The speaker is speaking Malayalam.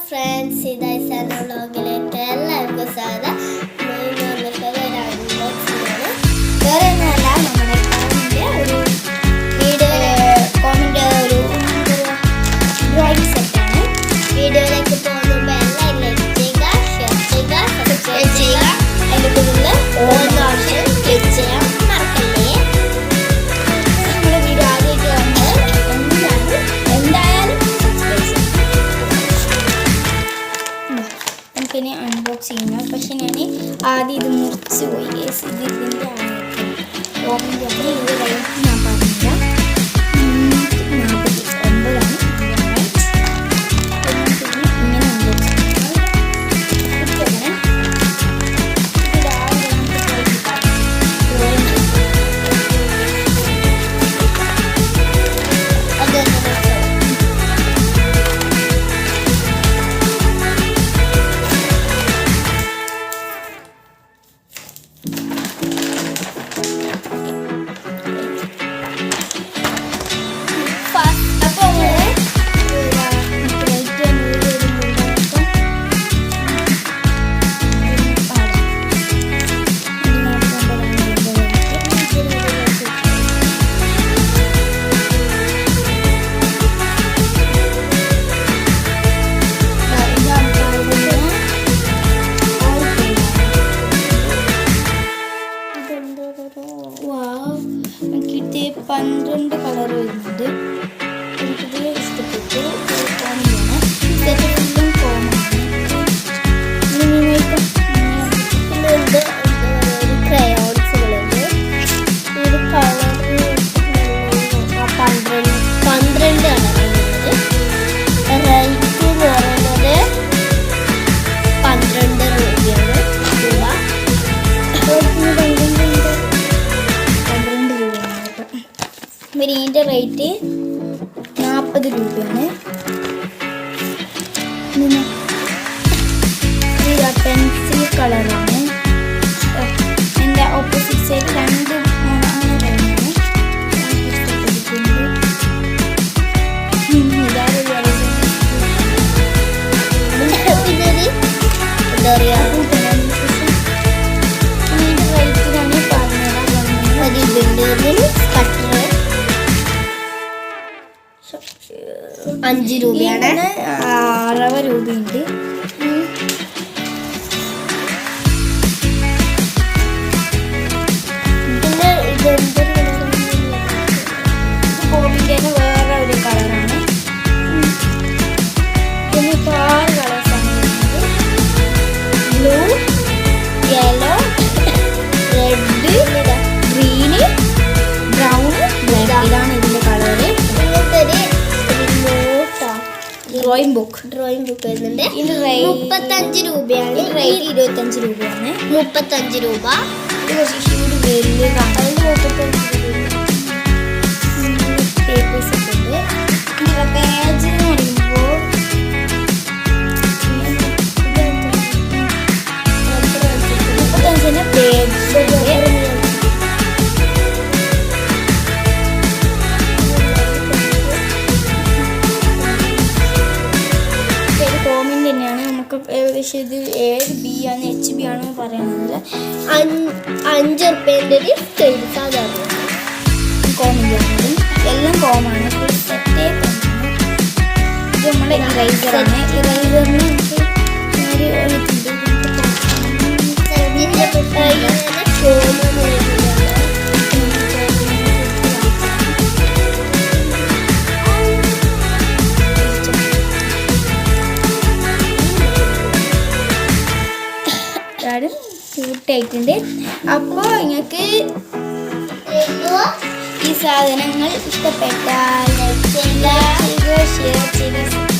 ഫ്രണ്ട്സ്, ഇതായി സാറിൻ്റെ വ്ളോഗിലേക്ക് എല്ലാവർക്കും സ്വാഗതം. ഒരു അൺബോക്സിംഗ് ആണ്. വേറെ ഒന്നുമല്ല, നമ്മുടെ കോമിൻ്റെ ഒരു ഡ്രോയിങ് സെറ്റാണ്. വീഡിയോയിലേക്ക് പോകുമ്പോൾ എല്ലാം ലൈക്ക് ചെയ്യുക, ഷെയർ ചെയ്യുക, സബ്സ്ക്രൈബ് ചെയ്യുക. അതിൻ്റെ കൂടുതൽ ഓരോ ഓപ്ഷൻ ക്ലിക്ക് ചെയ്യാൻ മറക്കല്ലേ. നമ്മുടെ വീഡിയോ ആദ്യമായിട്ട് കാണുന്നത് എന്തായാലും സബ്സ്ക്രൈബ് ചെയ്യും. നമുക്കിനി അൺബോക്സ് ചെയ്യണം. പക്ഷെ ഞാൻ ആദ്യം ഇത് മുറിച്ച് പോയി. ഇതിൻ്റെ ഓമിൻ്റെ ആണ്. ഇത് റേറ്റ് ഞാൻ പറഞ്ഞില്ല, 49 കളർ വരുന്നുണ്ട്. എനിക്കിത് ഇഷ്ടപ്പെട്ടു. കോമഡിയാണ്. ഇതൊക്കെ ഫുള്ളും കോമഡിയാണ്. ഇതിലുണ്ട് ക്രയോൺസുകളുണ്ട്. ഇതിൽ കളർ 12 കളറുള്ളത്. റേറ്റ് എന്ന് പറയുന്നത് 12 രൂപയാണ്. ഇതിൻ്റെ റേറ്റ് 40 രൂപയാണ്. ഇത് പെൻസിൽ കളറാണ്. എൻ്റെ ഓപ്പോസിറ്റ് സൈഡ് 2 അങ്ങനെ കഴിഞ്ഞാണ്. എന്താ പറയുക, ഇതിൻ്റെ റേറ്റ് ഞാൻ പറഞ്ഞുതരാം. ഇതുണ്ട് കട്ടർ 5 രൂപയാണ്. 60 രൂപയുണ്ട്. പിന്നെ കോമിൻ്റെ വേറെ ഒരു കളറാണ്. പിന്നെ ഇപ്പോൾ 6 കളേഴ്സാണ് വരുന്നത്. Blue, yellow, red, green, brown, black. ഇതാണ് ഇതിൻ്റെ കളറ്. ഡ്രോയിങ് ബുക്ക് വരുന്നുണ്ട്. ഇത് 35 രൂപയാണ്. റേറ്റ് 25 രൂപയാണ്. 35 രൂപ. ഇത് കുറച്ച് വലിയതാണ്. പേപ്പേഴ്സ് ഒക്കെ ഉണ്ട്. ഇതിൻ്റെ പേജ് എന്ന് പറയുമ്പോൾ 35 പേജ്. ഏകദേശം ഇത് ABB ആണ്, HB ആണെന്ന് പറയുന്നത്. 5 റുപ്യേൻ്റെ ഒരു സ്കെയിൽ സാധാരണ കോമഡിയാണ്. എല്ലാം കോമാണ്. സെറ്റേ ഇത് നമ്മുടെ ഇറൈസറാണ്. ഇറൈസറിന് ക്യൂട്ടായിട്ടുണ്ട്. അപ്പോൾ നിങ്ങൾക്ക് ഈ സാധനങ്ങൾ ഇഷ്ടപ്പെട്ടാൽ ലൈക്ക് ചെയ്യുക, ഷെയർ ചെയ്യുക.